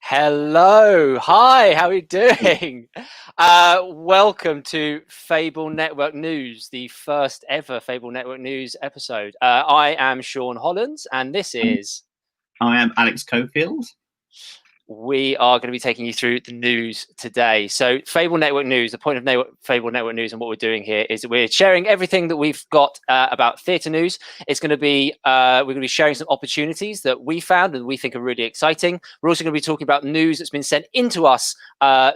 Hello, hi, how are you doing? Welcome to Fable Network News, the first ever Fable Network News episode. I am Sean Hollands, and this is... I am Alex Cofield. We are going to be taking you through the news today. So Fable Network News, the point of Fable Network News and what we're doing here is that we're sharing everything that we've got about theatre news. It's going to be, we're going to be sharing some opportunities that we found and we think are really exciting. We're also going to be talking about news that's been sent into us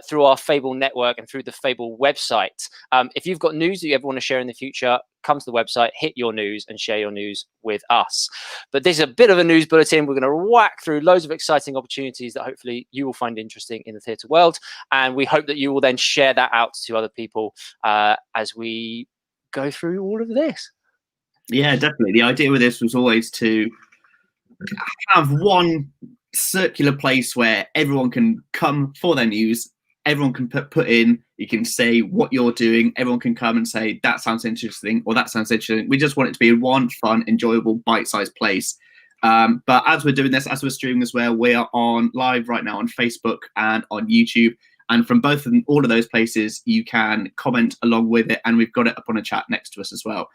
through our Fable Network and through the Fable website. If you've got news that you ever want to share in the future, come to the website, hit your news and share your news with us. But this is a bit of a news bulletin. We're going to whack through loads of exciting opportunities that hopefully you will find interesting in the theatre world. And we hope that you will then share that out to other people as we go through all of this. Yeah, definitely. The idea with this was always to have one circular place where everyone can come for their news. Everyone can put in, you can say what you're doing. Everyone can come and say, that sounds interesting, or that sounds interesting. We just want it to be one fun, enjoyable, bite-sized place. But as we're doing this, as we're streaming as well, we are on live right now on Facebook and on YouTube. And from both of them, all of those places, you can comment along with it. And we've got it up on a chat next to us as well.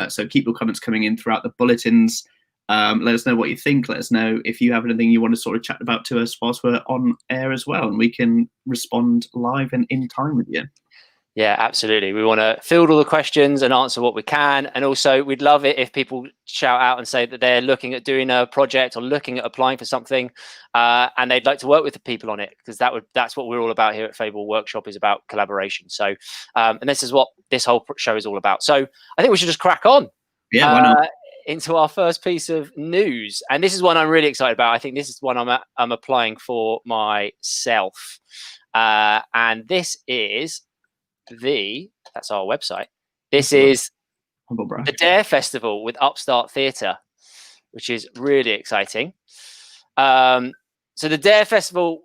So keep your comments coming in throughout the bulletins. Let us know what you think. Let us know if you have anything you want to sort of chat about to us whilst we're on air as well, and we can respond live and in time with you. Yeah, absolutely. We want to field all the questions and answer what we can. And also, we'd love it if people shout out and say that they're looking at doing a project or looking at applying for something, and they'd like to work with the people on it, because that's what we're all about here at Fable Workshop, is about collaboration. So, and this is what this whole show is all about. So I think we should just crack on. Yeah, why not? Into our first piece of news, and this is one I'm really excited about. I think this is one I'm applying for myself, and this is that's our website. This is the Dare Festival with Upstart Theatre, which is really exciting. So the Dare Festival,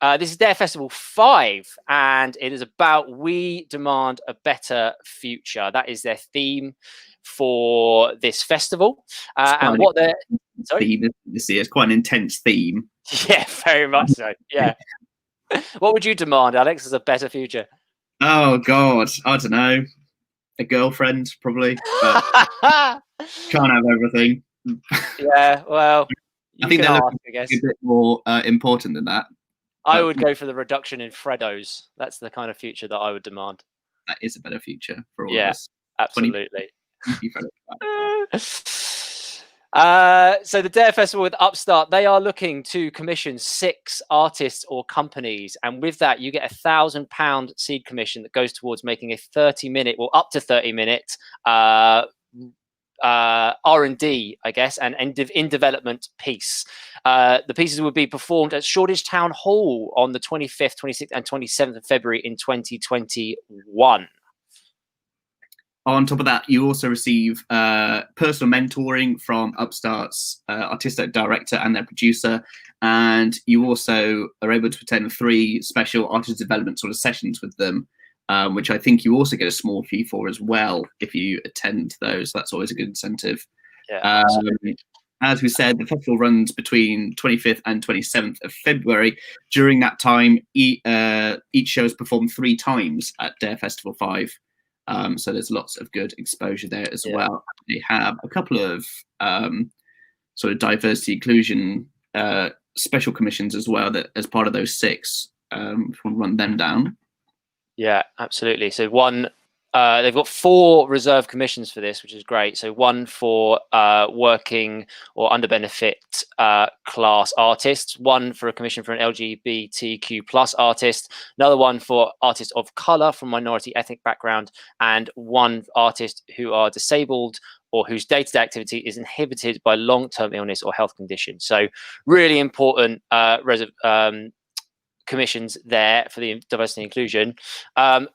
this is Dare Festival 5, and it is about We Demand a Better Future. That is their theme for this festival. And what they're... Sorry? This year, it's quite an intense theme. Yeah, very much so. Yeah. What would you demand, Alex, as a better future? Oh, God. I don't know. A girlfriend, probably. But can't have everything. Yeah, well, I think they're a bit more important than that. I would go for the reduction in Freddos. That's the kind of future that I would demand. That is a better future for all of us. Absolutely. So the Dare Festival with Upstart, they are looking to commission 6 artists or companies, and with that you get £1,000 seed commission that goes towards making a 30-minute, well, up to 30-minute R&D, I guess, and in development piece. The pieces will be performed at Shoreditch Town Hall on the 25th, 26th and 27th of February in 2021. On top of that, you also receive personal mentoring from Upstart's artistic director and their producer, and you also are able to attend 3 special artist development sort of sessions with them, which I think you also get a small fee for as well if you attend those. That's always a good incentive. Yeah, as we said, the festival runs between 25th and 27th of February. During that time, each show is performed 3 times at Dare Festival 5. So there's lots of good exposure there as well. They have a couple of sort of diversity inclusion special commissions as well, that as part of those 6, if we'll run them down. Yeah, absolutely. So one, they've got 4 reserve commissions for this, which is great. So one for working or underbenefit class artists, one for a commission for an LGBTQ plus artist, another one for artists of color from minority ethnic background, and one artist who are disabled or whose day-to-day activity is inhibited by long-term illness or health condition. So really important commissions there for the diversity and inclusion.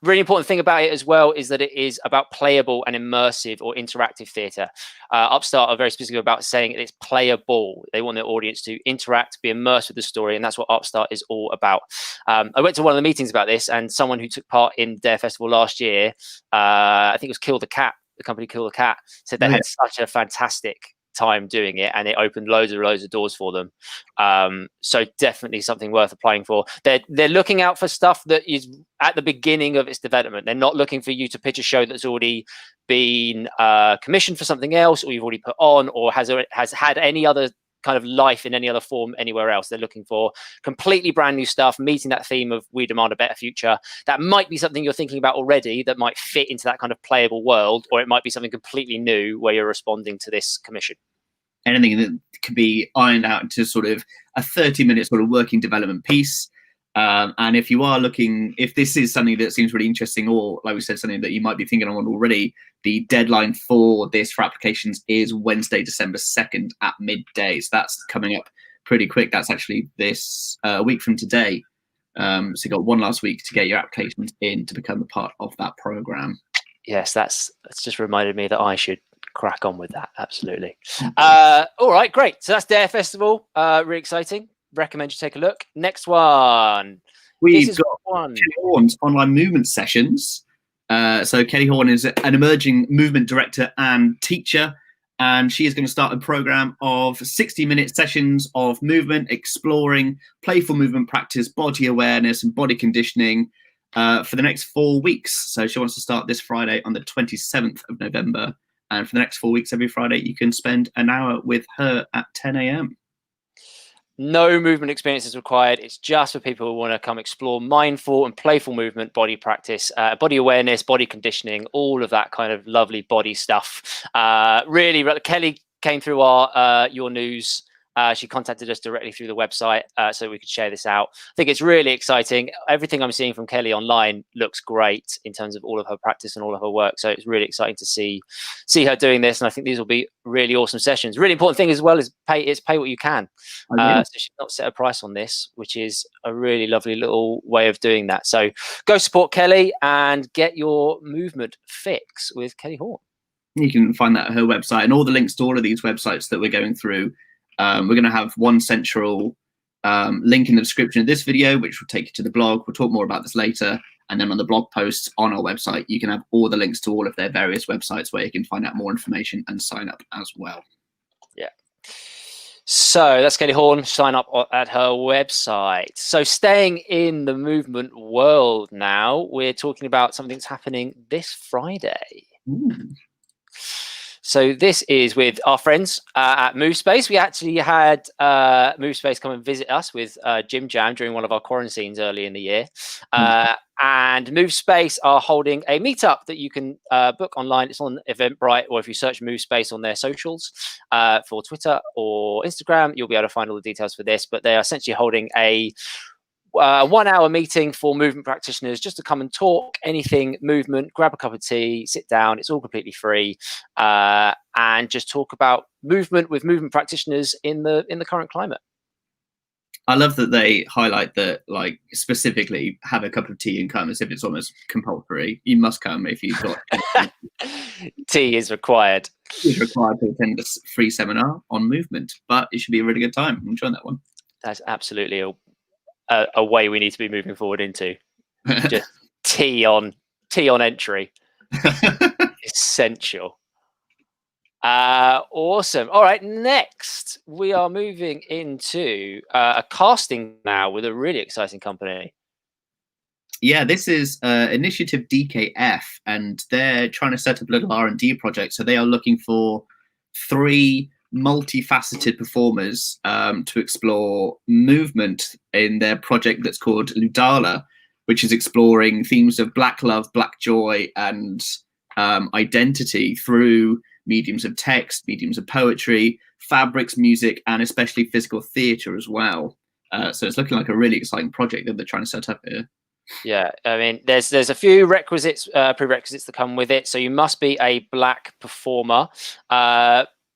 Really important thing about it as well is that it is about playable and immersive or interactive theatre. Upstart are very specific about saying it's playable. They want their audience to interact, be immersed with the story, and that's what Upstart is all about. I went to one of the meetings about this, and someone who took part in Dare Festival last year, I think it was Kill the Cat, the company Kill the Cat, said they had such a fantastic time doing it, and it opened loads of doors for them. So definitely something worth applying for. They're looking out for stuff that is at the beginning of its development. They're not looking for you to pitch a show that's already been commissioned for something else, or you've already put on, or has had any other kind of life in any other form anywhere else. They're looking for completely brand new stuff, meeting that theme of we demand a better future. That might be something you're thinking about already that might fit into that kind of playable world, or it might be something completely new where you're responding to this commission. Anything that can be ironed out into sort of a 30-minute sort of working development piece. And if you are looking, if this is something that seems really interesting, or like we said, something that you might be thinking on already, the deadline for this for applications is Wednesday, December 2nd at midday. So that's coming up pretty quick. That's actually this week from today. So you got one last week to get your applications in to become a part of that program. Yes, that's just reminded me that I should crack on with that. Absolutely. All right, great. So that's Dare Festival. Really exciting. Recommend you take a look. Next one. We've got Kelly Horne's online movement sessions. So Kelly Horne is an emerging movement director and teacher, and she is going to start a program of 60-minute sessions of movement, exploring playful movement practice, body awareness, and body conditioning for the next 4 weeks. So she wants to start this Friday on the 27th of November. And for the next 4 weeks, every Friday, you can spend an hour with her at 10 a.m. No movement experience is required. It's just for people who want to come explore mindful and playful movement, body practice, body awareness, body conditioning, all of that kind of lovely body stuff. Really, Kelly came through our Your News. She contacted us directly through the website so we could share this out. I think it's really exciting. Everything I'm seeing from Kelly online looks great in terms of all of her practice and all of her work. So it's really exciting to see her doing this. And I think these will be really awesome sessions. Really important thing as well is pay what you can. So she's not set a price on this, which is a really lovely little way of doing that. So go support Kelly and get your movement fix with Kelly Horne. You can find that at her website, and all the links to all of these websites that we're going through. We're going to have one central link in the description of this video, which will take you to the blog. We'll talk more about this later. And then on the blog posts on our website, you can have all the links to all of their various websites where you can find out more information and sign up as well. Yeah. So that's Kelly Horne. Sign up at her website. So staying in the movement world now, we're talking about something that's happening this Friday. So this is with our friends at MoveSpace. We actually had MoveSpace come and visit us with Jim Jam during one of our quarantines early in the year. And MoveSpace are holding a meetup that you can book online. It's on Eventbrite, or if you search MoveSpace on their socials for Twitter or Instagram, you'll be able to find all the details for this. But they are essentially holding a 1 hour meeting for movement practitioners just to come and talk anything movement, grab a cup of tea, sit down. It's all completely free, and just talk about movement with movement practitioners in the current climate. I love that they highlight that, like, specifically have a cup of tea and come, as if it's almost compulsory. You must come if you've got tea is required. It's required to attend this free seminar on movement, but it should be a really good time. Enjoy that one. That's absolutely a way we need to be moving forward into. Just tea on entry. Essential. Awesome. All right, next we are moving into a casting now with a really exciting company. Yeah, this is Initiative.dk, and they're trying to set up a little R&D project. So they are looking for 3 multifaceted performers to explore movement in their project that's called Ludala, which is exploring themes of Black love, Black joy, and identity through mediums of text, mediums of poetry, fabrics, music, and especially physical theatre as well. So it's looking like a really exciting project that they're trying to set up here. Yeah, I mean, there's a few prerequisites that come with it. So you must be a Black performer.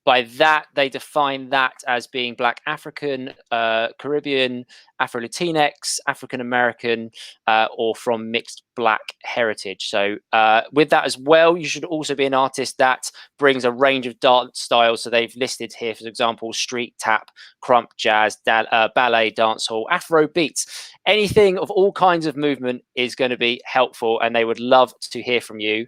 By that, they define that as being Black African, Caribbean, Afro-Latinx, African-American, or from mixed Black heritage. So with that as well, you should also be an artist that brings a range of dance styles. So they've listed here, for example, street tap, crump jazz, ballet, dancehall, Afro beats. Anything of all kinds of movement is going to be helpful, and they would love to hear from you.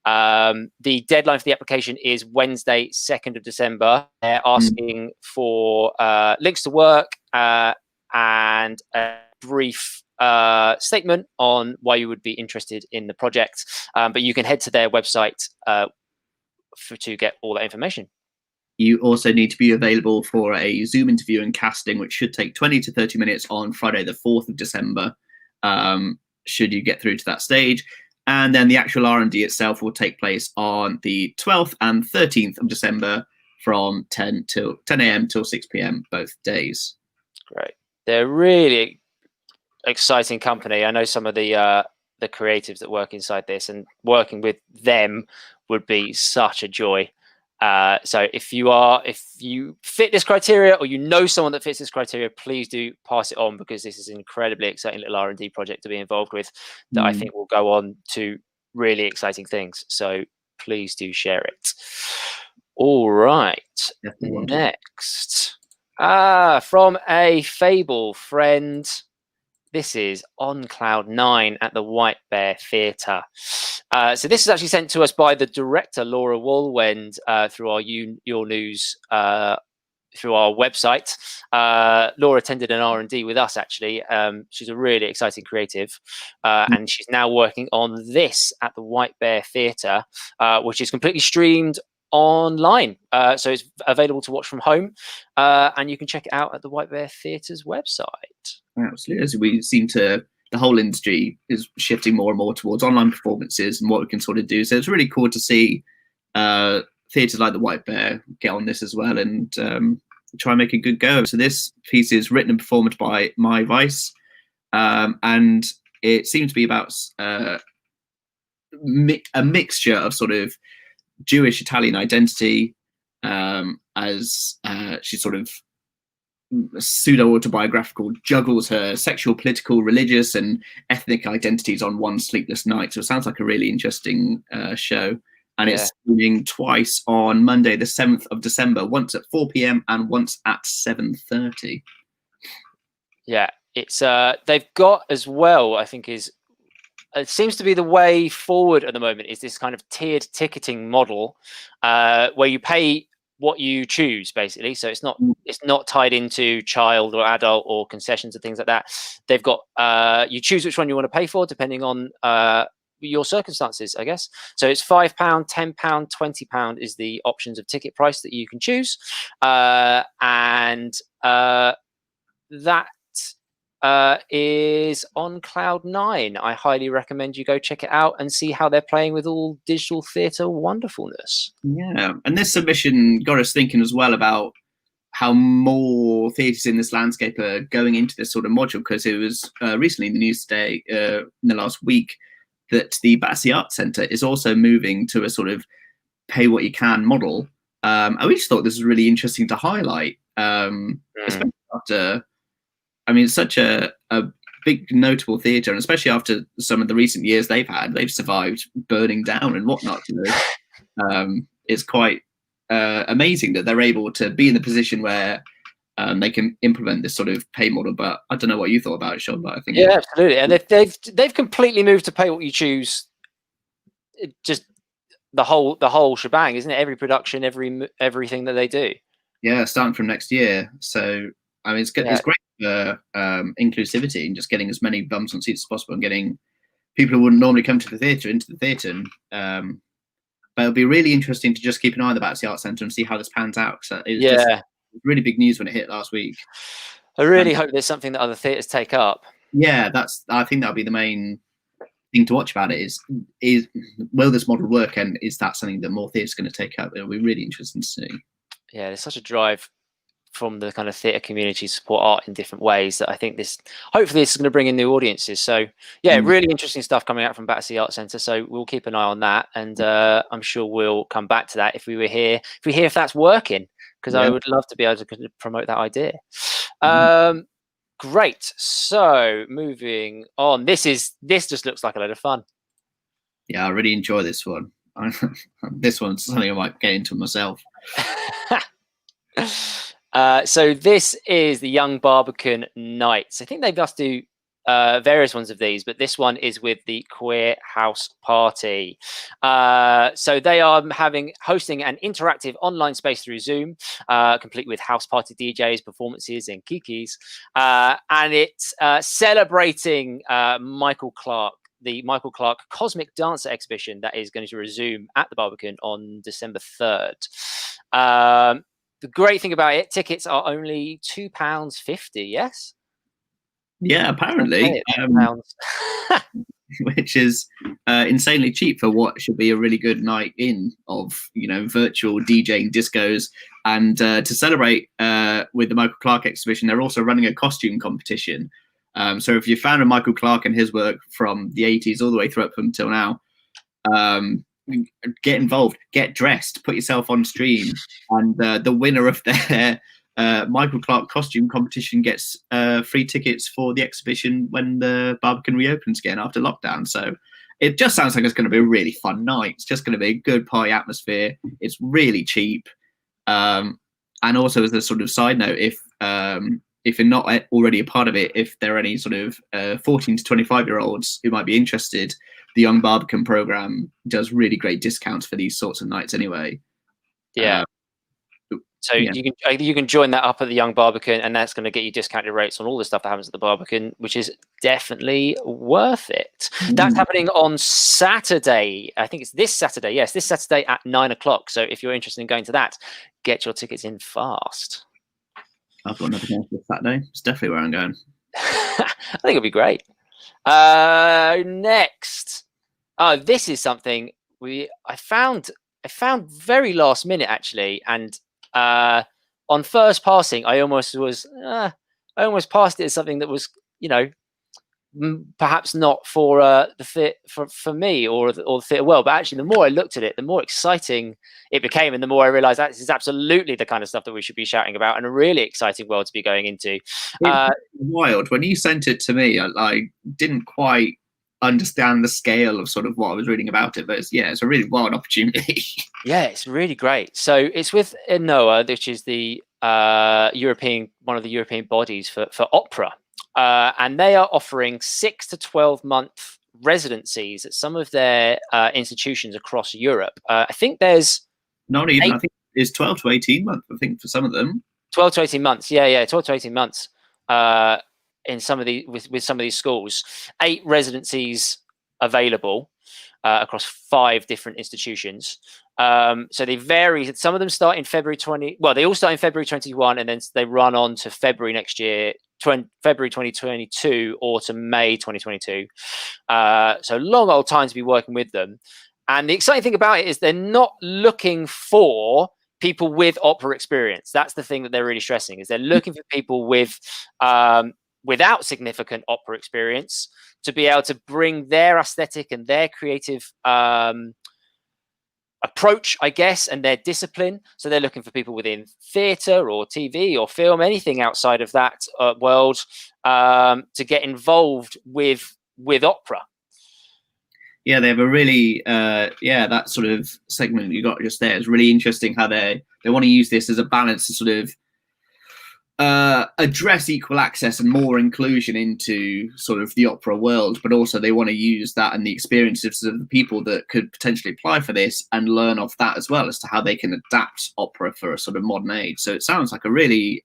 The deadline for the application is Wednesday, 2nd of December. They're asking for links to work and a brief statement on why you would be interested in the project. But you can head to their website to get all that information. You also need to be available for a Zoom interview and casting, which should take 20 to 30 minutes on Friday, the 4th of December, should you get through to that stage. And then the actual R&D itself will take place on the 12th and 13th of December from 10 a.m. till 6 p.m. both days. Great. They're really exciting company. I know some of the creatives that work inside this, and working with them would be such a joy. So if you fit this criteria, or you know someone that fits this criteria, please do pass it on, because this is an incredibly exciting little R&D project to be involved with that I think will go on to really exciting things. So please do share it. All right. Next, from a Fable friend. This is On Cloud 9 at the White Bear Theatre. So this is actually sent to us by the director, Laura Walwend, through our Your News, through our website. Laura attended an R&D with us, actually. She's a really exciting creative, and she's now working on this at the White Bear Theatre, which is completely streamed online. So it's available to watch from home, and you can check it out at the White Bear Theatre's website. Absolutely. As we seem to, the whole industry is shifting more and more towards online performances and what we can sort of do. So it's really cool to see theatres like the White Bear get on this as well, and try and make a good go. So this piece is written and performed by My Vice, and it seems to be about a mixture of sort of Jewish Italian identity, as she sort of pseudo-autobiographical juggles her sexual, political, religious and ethnic identities on one sleepless night. So it sounds like a really interesting show, and it's streaming twice on Monday the 7th of December, once at 4 p.m. and once at 7:30. Yeah, it's they've got as well, I think it seems to be the way forward at the moment, is this kind of tiered ticketing model, where you pay what you choose, basically. So it's not tied into child or adult or concessions and things like that. They've got you choose which one you want to pay for depending on your circumstances, I guess. So it's £5, £10, £20 is the options of ticket price that you can choose, and that is on Cloud 9. I highly recommend you go check it out and see how they're playing with all digital theatre wonderfulness. Yeah, and this submission got us thinking as well about how more theatres in this landscape are going into this sort of module, because it was recently in the news today, in the last week, that the Battersea Arts Centre is also moving to a sort of pay what you can model. And we just thought this was really interesting to highlight, especially after, I mean, it's such a big notable theatre, and especially after some of the recent years they've survived burning down and whatnot. You know, it's quite amazing that they're able to be in the position where they can implement this sort of pay model. But I don't know what you thought about it, Sean, but I think absolutely, and they've completely moved to pay what you choose. Just the whole shebang, isn't it? Every production, everything that they do. Yeah, starting from next year. So I mean, it's great for inclusivity and just getting as many bums on seats as possible, and getting people who wouldn't normally come to the theatre into the theatre. But it'll be really interesting to just keep an eye on the Battersea Arts Centre and see how this pans out. So it's really big news when it hit last week. I really hope there's something that other theatres take up. Yeah, I think that'll be the main thing to watch about it. Is will this model work, and is that something that more theatres are going to take up? It'll be really interesting to see. Yeah, there's such a drive from the kind of theatre community to support art in different ways that I think hopefully this is going to bring in new audiences. So yeah, really interesting stuff coming out from Battersea Arts Centre. So we'll keep an eye on that, and I'm sure we'll come back to that if we hear if that's working, because I would love to be able to promote that idea. Great. So moving on, this just looks like a load of fun. Yeah, I really enjoy this one. This one's something I might get into myself. So this is the Young Barbican Knights. I think they must do various ones of these, but this one is with the Queer House Party. So they are hosting an interactive online space through Zoom, complete with house party DJs, performances, and kikis, and it's celebrating Michael Clark, the Michael Clark Cosmic Dancer exhibition that is going to resume at the Barbican on December 3rd. The great thing about it, tickets are only £2.50. Yes. Yeah, apparently, which is insanely cheap for what should be a really good night in of virtual DJing discos. And to celebrate with the Michael Clark exhibition, they're also running a costume competition. So if you're a fan of Michael Clark and his work from the 80s all the way through up until now, get involved, get dressed, put yourself on stream, and the winner of their Michael Clark costume competition gets free tickets for the exhibition when the Barbican reopens again after lockdown. So it just sounds like it's going to be a really fun night. It's just going to be a good party atmosphere. It's really cheap. And also, as a sort of side note, if you're not already a part of it, if there are any sort of 14 to 25-year-olds who might be interested, the Young Barbican program does really great discounts for these sorts of nights anyway. Yeah. So you can join that up at the Young Barbican, and that's going to get you discounted rates on all the stuff that happens at the Barbican, which is definitely worth it. That's happening on Saturday. I think it's this Saturday. Yes, this Saturday at 9 o'clock. So if you're interested in going to that, get your tickets in fast. I've got another game for Saturday. It's definitely where I'm going. I think it'll be great. Next. Oh, this is something I found very last minute actually, and on first passing, I almost passed it as something that was, perhaps not for the fit for me or the theatre world. But actually, the more I looked at it, the more exciting it became, and the more I realised that this is absolutely the kind of stuff that we should be shouting about, and a really exciting world to be going into. Wild. When you sent it to me, I didn't quite understand the scale of sort of what I was reading about it, but it's a really wild opportunity. Yeah, it's really great. So it's with enoa, which is the one of the European bodies for opera, and they are offering 6 to 12-month residencies at some of their institutions across Europe. I think there's not even. I think it's 12 to 18 months. I think for some of them, 12 to 18 months. Yeah, 12 to 18 months. In some of the with some of these schools, 8 residencies available across 5 different institutions. So they vary. Some of them start in February 20. Well, they all start in February 21, and then they run on to February next year, February 2022, or to May 2022. So long old time to be working with them. And the exciting thing about it is they're not looking for people with opera experience. That's the thing that they're really stressing, is they're looking for people with without significant opera experience to be able to bring their aesthetic and their creative approach, I guess, and their discipline. So they're looking for people within theatre or TV or film, anything outside of that world, to get involved with opera. Yeah, they have a really that sort of segment you got just there is really interesting. How they want to use this as a balance to sort of address equal access and more inclusion into sort of the opera world, but also they want to use that and the experiences of the people that could potentially apply for this and learn off that as well as to how they can adapt opera for a sort of modern age. So it sounds like a really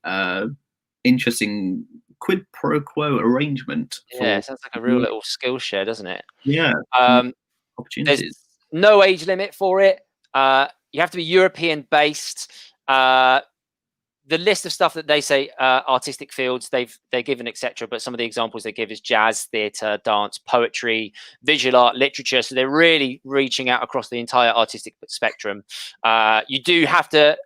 interesting quid pro quo arrangement. Yeah, it sounds like a real little skill share, doesn't it? Yeah. There's no age limit for it. You have to be European based. The list of stuff that they say artistic fields they're given, etc. But some of the examples they give is jazz, theatre, dance, poetry, visual art, literature. So they're really reaching out across the entire artistic spectrum. You do have to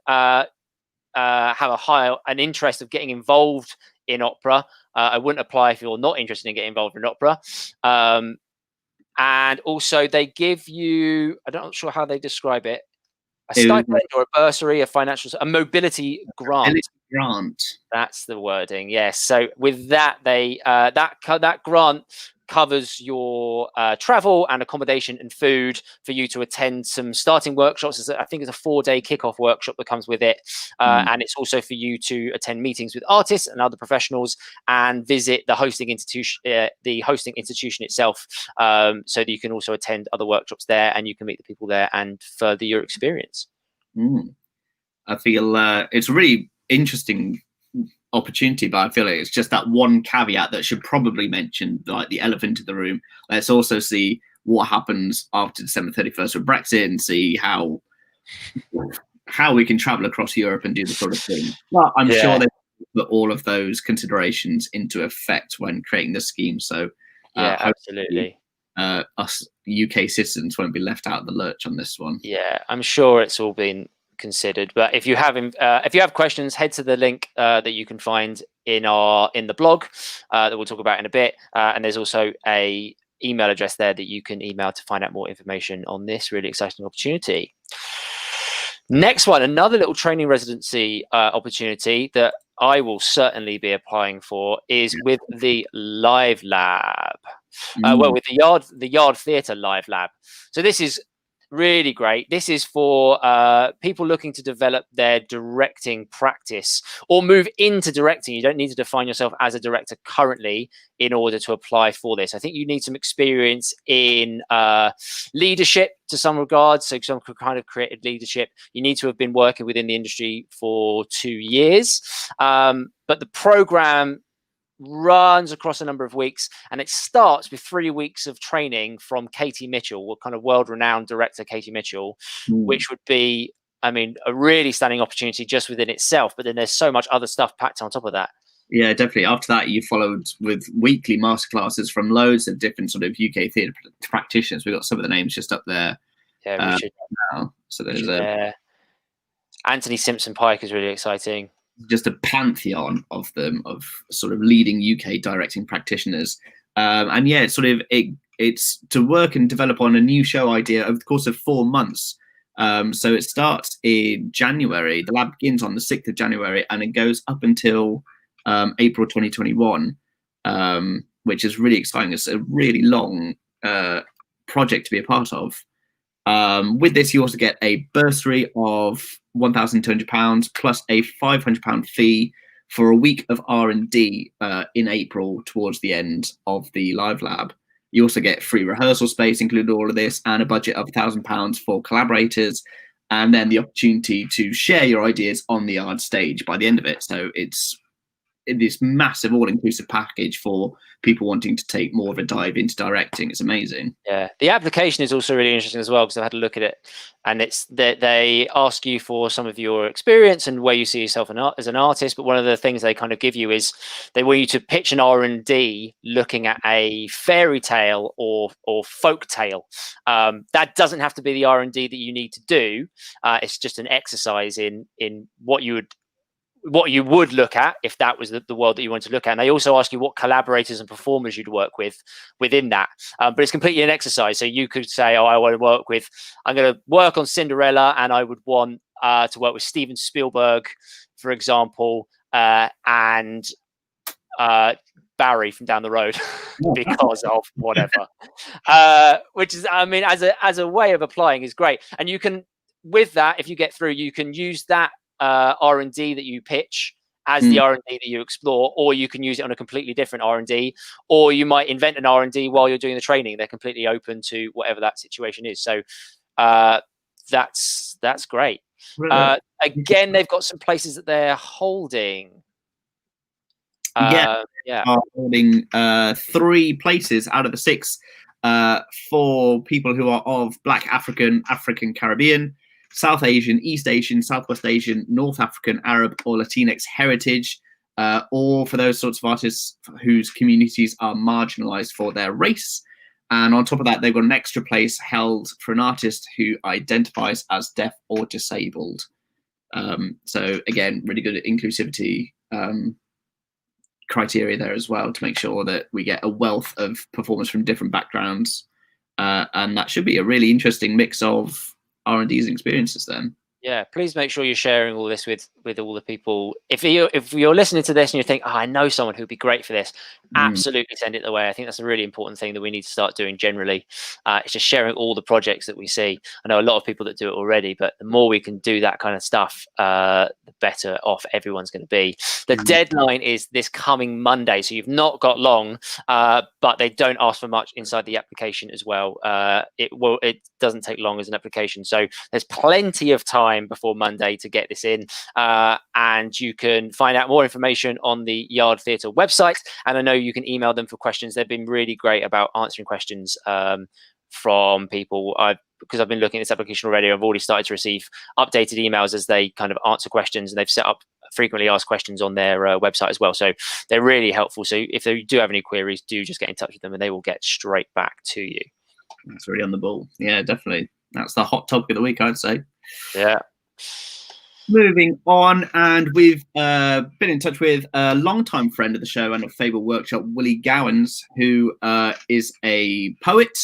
have an interest of getting involved in opera. I wouldn't apply if you're not interested in getting involved in opera. And also they give you, I'm not sure how they describe it, a stipend or a bursary, a mobility grant. That's the wording. Yes. So with that, they that grant covers your travel and accommodation and food for you to attend some starting workshops. I think it's a 4-day kickoff workshop that comes with it. And it's also for you to attend meetings with artists and other professionals and visit the hosting institution itself, so that you can also attend other workshops there and you can meet the people there and further your experience. I feel it's a really interesting opportunity, but I feel like it's just that one caveat that should probably mention, like the elephant in the room. Let's also see what happens after December 31st with Brexit and see how we can travel across Europe and do the sort of thing. But I'm sure they put all of those considerations into effect when creating the scheme. So absolutely. Us UK citizens won't be left out of the lurch on this one. Yeah, I'm sure it's all been considered. But if you have questions, head to the link that you can find in the blog that we'll talk about in a bit. And there's also a email address there that you can email to find out more information on this really exciting opportunity. Next one, another little training residency opportunity that I will certainly be applying for is with the Live Lab. Well, with the Yard Theatre Live Lab. So this is really great. This is for people looking to develop their directing practice or move into directing. You don't need to define yourself as a director currently in order to apply for this. I think you need some experience in leadership to some regards, so some kind of creative leadership. You need to have been working within the industry for 2 years. But the program runs across a number of weeks, and it starts with 3 weeks of training from Katie Mitchell, what kind of world-renowned director Katie Mitchell, which would be, I mean, a really stunning opportunity just within itself. But then there's so much other stuff packed on top of that. Yeah, definitely. After that, you followed with weekly masterclasses from loads of different sort of UK theatre practitioners. We've got some of the names just up there. Yeah, we should. Now. So there's Anthony Simpson-Pike is really exciting. Just a pantheon of them, of sort of leading UK directing practitioners. And yeah, it's to work and develop on a new show idea over the course of 4 months. So it starts in January. The lab begins on the 6th of January and it goes up until April 2021, which is really exciting. It's a really long project to be a part of. With this, you also get a bursary of £1,200 plus a £500 fee for a week of R&D in April towards the end of the Live Lab. You also get free rehearsal space included all of this, and a budget of £1,000 for collaborators, and then the opportunity to share your ideas on the yard stage by the end of it. So it's this massive all-inclusive package for people wanting to take more of a dive into directing. It's amazing. Yeah, the application is also really interesting as well, because I had a look at it, and it's that they ask you for some of your experience and where you see yourself as an artist. But one of the things they kind of give you is they want you to pitch an R&D looking at a fairy tale or folk tale. That doesn't have to be the R&D that you need to do. It's just an exercise in what you would look at if that was the world that you wanted to look at. And they also ask you what collaborators and performers you'd work with within that. But it's completely an exercise. So you could say, oh, I'm going to work on Cinderella, and I would want to work with Steven Spielberg, for example, and Barry from down the road because of whatever. Which is, I mean, as a way of applying is great. And you can, with that, if you get through, you can use that R&D that you pitch as the R&D that you explore, or you can use it on a completely different R&D, or you might invent an R&D while you're doing the training. They're completely open to whatever that situation is. So that's great. Again, they've got some places that they're holding. Holding 3 places out of the 6 for people who are of Black African, Caribbean, South Asian, East Asian, Southwest Asian, North African, Arab, or Latinx heritage, or for those sorts of artists whose communities are marginalized for their race. And on top of that, they've got an extra place held for an artist who identifies as deaf or disabled. So again, really good inclusivity criteria there as well, to make sure that we get a wealth of performers from different backgrounds. And that should be a really interesting mix of R&D's experiences then. Yeah, please make sure you're sharing all this with all the people. If you're listening to this and you think, oh, I know someone who'd be great for this, absolutely send it the way. I think that's a really important thing that we need to start doing generally. It's just sharing all the projects that we see. I know a lot of people that do it already, but the more we can do that kind of stuff, the better off everyone's going to be. The deadline is this coming Monday, so you've not got long, but they don't ask for much inside the application as well. It doesn't take long as an application, so there's plenty of time before Monday to get this in, and you can find out more information on the Yard Theatre website, and I know you can email them for questions. They've been really great about answering questions from people. Because I've been looking at this application already, I've already started to receive updated emails as they kind of answer questions, and they've set up frequently asked questions on their website as well, so they're really helpful. So if you do have any queries, do just get in touch with them and they will get straight back to you. That's really on the ball. Yeah, definitely. That's the hot topic of the week, I'd say. Yeah. Moving on, and we've been in touch with a longtime friend of the show and of Fable Workshop, Willie Gowans, who is a poet,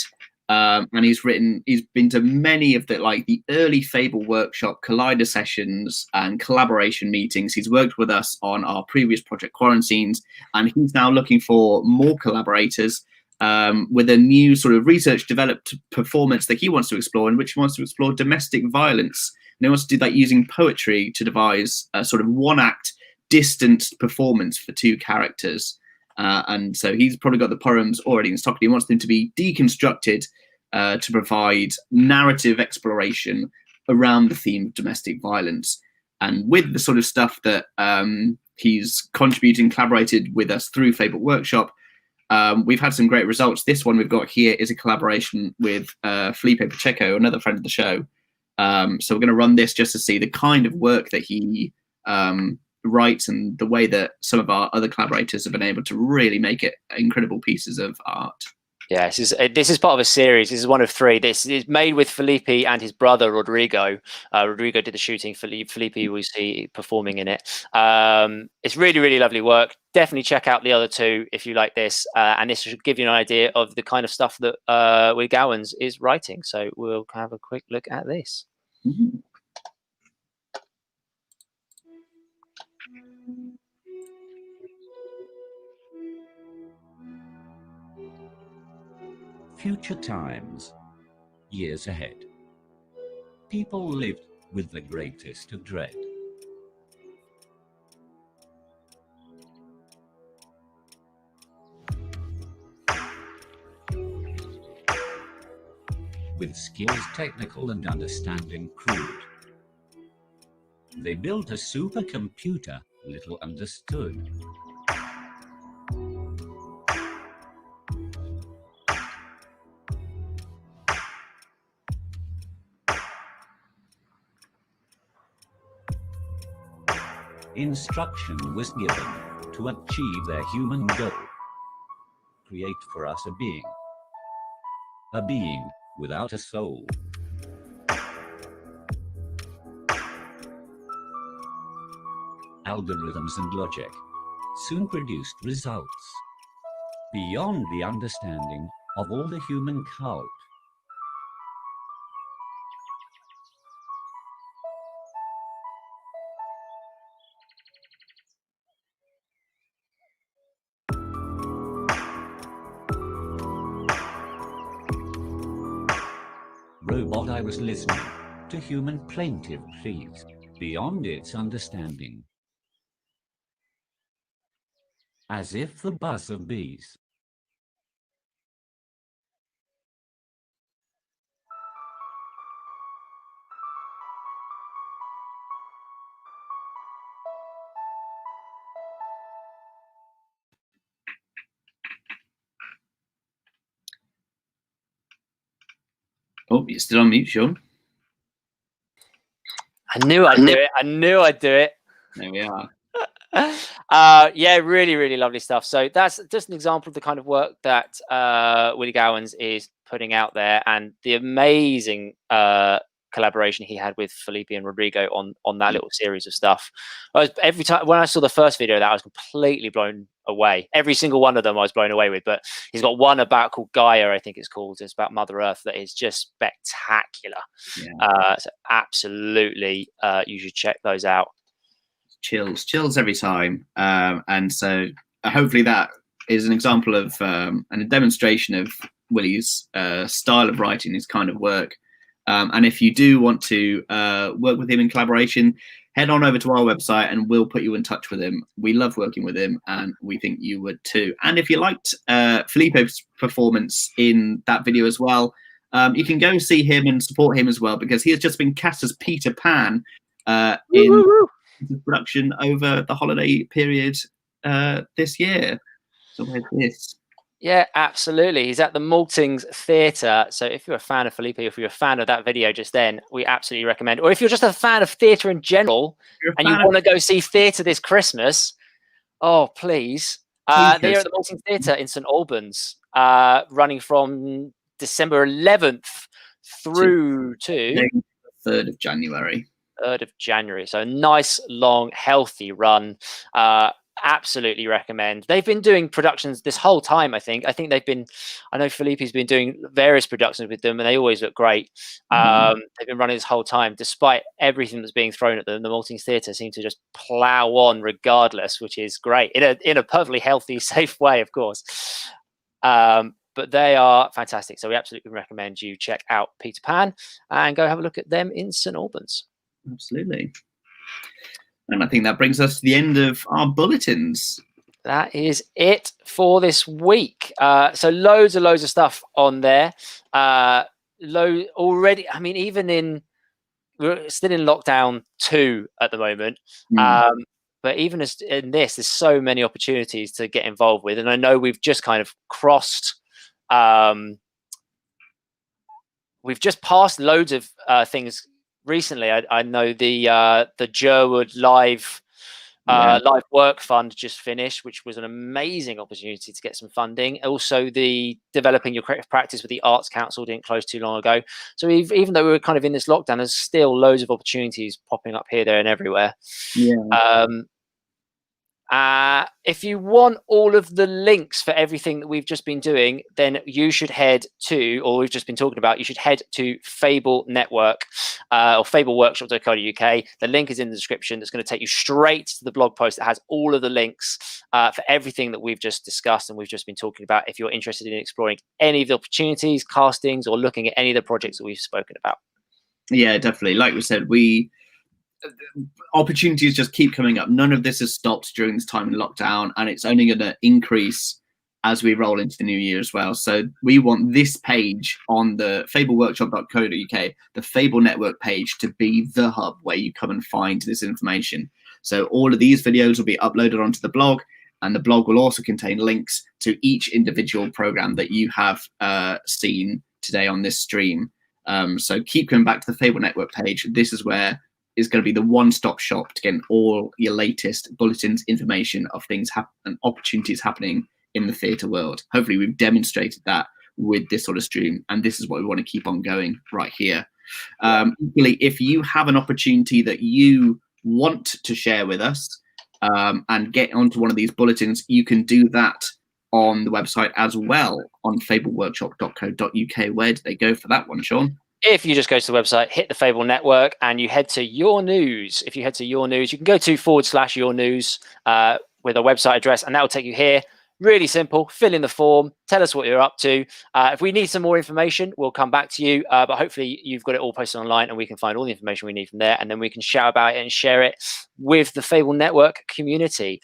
and he's been to many of the early Fable Workshop Collider sessions and collaboration meetings. He's worked with us on our previous project Quarantines, and he's now looking for more collaborators with a new sort of research developed performance that he wants to explore, in which he wants to explore domestic violence. And he wants to do that using poetry to devise a sort of one-act distanced performance for two characters. And so he's probably got the poems already in stock. He wants them to be deconstructed to provide narrative exploration around the theme of domestic violence. And with the sort of stuff that he's contributing, collaborated with us through Fable Workshop, we've had some great results. This one we've got here is a collaboration with Felipe Pacheco, another friend of the show. So we're going to run this just to see the kind of work that he writes and the way that some of our other collaborators have been able to really make it incredible pieces of art. Yeah, this is part of a series. This is one of three. This is made with Felipe and his brother Rodrigo. Rodrigo did the shooting. Felipe we see performing in it. It's really, really lovely work. Definitely check out the other two if you like this. And this should give you an idea of the kind of stuff that Willie Gowans is writing. So we'll have a quick look at this. Mm-hmm. Future times, years ahead. People lived with the greatest of dread. With skills technical and understanding crude. They built a supercomputer little understood. Instruction was given to achieve their human goal. Create for us a being without a soul. Algorithms and logic soon produced results beyond the understanding of all the human cult. Robot, I was listening to human plaintive pleas beyond its understanding. As if the buzz of bees. Oh, you're still on mute, Sean. I knew I'd do it. I knew I'd do it. There we are. Yeah, really, really lovely stuff. So that's just an example of the kind of work that Willie Gowans is putting out there, and the amazing collaboration he had with Felipe and Rodrigo on that little series of stuff. Every time when I saw the first video of that, I was completely blown away. Every single one of them I was blown away with, but he's got one about called Gaia, I think it's called. It's about Mother Earth that is just spectacular. So absolutely, you should check those out. Chills every time. And so hopefully that is an example of and a demonstration of Willie's style of writing, his kind of work. And if you do want to work with him in collaboration, head on over to our website and we'll put you in touch with him. We love working with him and we think you would too. And if you liked Felipe's performance in that video as well, you can go see him and support him as well, because he has just been cast as Peter Pan in production over the holiday period this year. So where's this? Yeah, absolutely. He's at the Maltings Theatre. So if you're a fan of Felipe, if you're a fan of that video just then, we absolutely recommend. Or if you're just a fan of theatre in general and you want to go see theatre this Christmas, oh, please. They're at the Maltings Theatre in St Albans, running from December 11th through to 3rd of January. 3rd of January. So a nice, long, healthy run. Absolutely recommend. They've been doing productions this whole time. I think they've been, I know Felipe's been doing various productions with them and they always look great. They've been running this whole time despite everything that's being thrown at them. The Maltings Theatre seem to just plow on regardless, which is great in a perfectly healthy, safe way, of course. But they are fantastic, so we absolutely recommend you check out Peter Pan and go have a look at them in St Albans. Absolutely. And I think that brings us to the end of our bulletins. That is it for this week. So loads of stuff on there. Already, I mean, we're still in lockdown 2 at the moment. But even as in this, there's so many opportunities to get involved with. And I know we've just kind of crossed, we've just passed loads of things recently. I know the Jerwood live work fund just finished, which was an amazing opportunity to get some funding. Also, the developing your creative practice with the Arts Council didn't close too long ago. So even though we were kind of in this lockdown, there's still loads of opportunities popping up here, there, and everywhere. If you want all of the links for everything that we've just been doing, then you should head to, or we've just been talking about, you should head to Fable Network or fableworkshop.co.uk. The link is in the description. That's going to take you straight to the blog post that has all of the links for everything that we've just discussed and we've just been talking about. If you're interested in exploring any of the opportunities, castings, or looking at any of the projects that we've spoken about. Yeah, definitely. Like we said, opportunities just keep coming up. None of this has stopped during this time in lockdown, and it's only going to increase as we roll into the new year as well. So we want this page on the fableworkshop.co.uk, the Fable Network page, to be the hub where you come and find this information. So all of these videos will be uploaded onto the blog, and the blog will also contain links to each individual program that you have seen today on this stream. So keep coming back to the Fable Network page. This is where is going to be the one-stop shop to get all your latest bulletins, information of things and opportunities happening in the theatre world. Hopefully we've demonstrated that with this sort of stream, and this is what we want to keep on going right here. Equally, if you have an opportunity that you want to share with us and get onto one of these bulletins, you can do that on the website as well, on fableworkshop.co.uk. Where do they go for that one, Sean? If you just go to the website, hit the Fable Network, and you head to Your News. If you head to Your News, you can go to /Your News with a website address, and that will take you here. Really simple. Fill in the form. Tell us what you're up to. If we need some more information, we'll come back to you. But hopefully you've got it all posted online, and we can find all the information we need from there, and then we can shout about it and share it with the Fable Network community.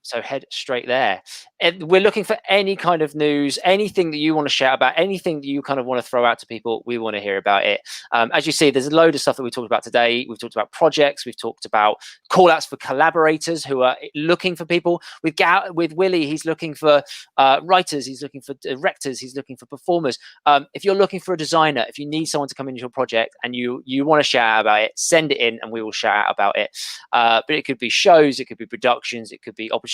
So head straight there. And we're looking for any kind of news, anything that you want to shout about, anything that you kind of want to throw out to people. We want to hear about it. As you see, there's a load of stuff that we talked about today. We've talked about projects. We've talked about call outs for collaborators who are looking for people. With Willie, he's looking for writers. He's looking for directors. He's looking for performers. If you're looking for a designer, if you need someone to come into your project and you want to shout out about it, send it in and we will shout out about it. But it could be shows, it could be productions, it could be opportunities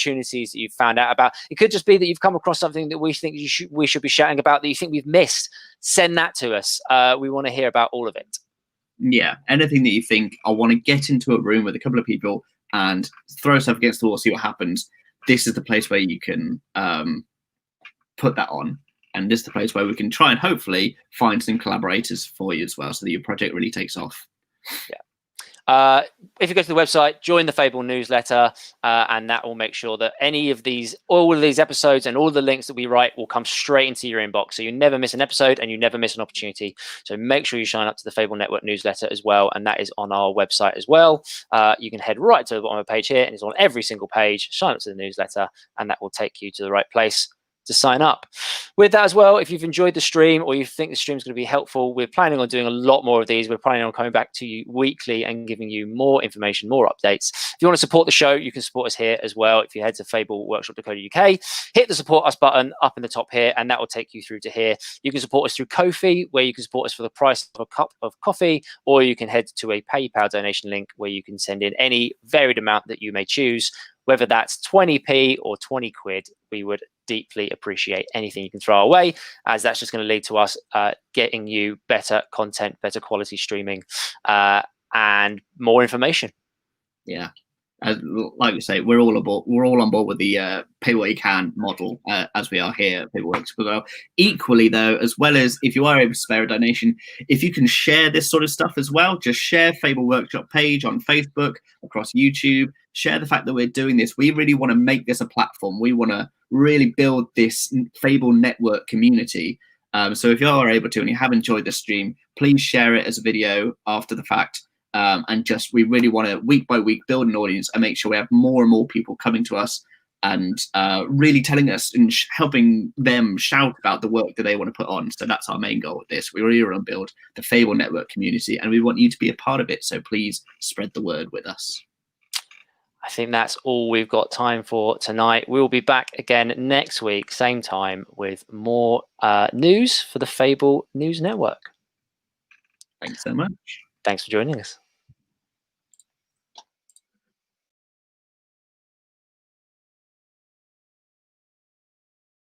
that you've found out about. It could just be that you've come across something that we think we should be shouting about that you think we've missed. Send that to us. We want to hear about all of it. Yeah, anything that you think, I want to get into a room with a couple of people and throw stuff against the wall, see what happens. This is the place where you can put that on. And this is the place where we can try and hopefully find some collaborators for you as well, so that your project really takes off. Yeah. If you go to the website, join the Fable newsletter, and that will make sure that all of these episodes and all the links that we write will come straight into your inbox. So you never miss an episode and you never miss an opportunity. So make sure you sign up to the Fable Network newsletter as well. And that is on our website as well. You can head right to the bottom of the page here, and it's on every single page. Sign up to the newsletter, and that will take you to the right place to sign up. With that as well, if you've enjoyed the stream or you think the stream is going to be helpful, we're planning on doing a lot more of these. We're planning on coming back to you weekly and giving you more information, more updates. If you want to support the show, you can support us here as well. If you head to fableworkshop.co.uk, hit the support us button up in the top here, and that will take you through to here. You can support us through Ko-fi, where you can support us for the price of a cup of coffee, or you can head to a PayPal donation link where you can send in any varied amount that you may choose, whether that's 20p or 20 quid. We would deeply appreciate anything you can throw our way, as that's just going to lead to us getting you better content, better quality streaming, and more information. Yeah, like we say, we're all on board with the pay what you can model, as we are here at Fableworks. Well, equally though, as well as if you are able to spare a donation, if you can share this sort of stuff as well, just share Fable Workshop page on Facebook, across YouTube. Share the fact that we're doing this. We really want to make this a platform. We want to really build this Fable Network community. So if you are able to and you have enjoyed the stream, please share it as a video after the fact. And we really want to week by week build an audience and make sure we have more and more people coming to us and really telling us and helping them shout about the work that they want to put on. So that's our main goal with this. We really want to build the Fable Network community, and we want you to be a part of it. So please spread the word with us. I think that's all we've got time for tonight. We'll be back again next week, same time, with more news for the Fable News Network. Thanks so much. Thanks for joining us.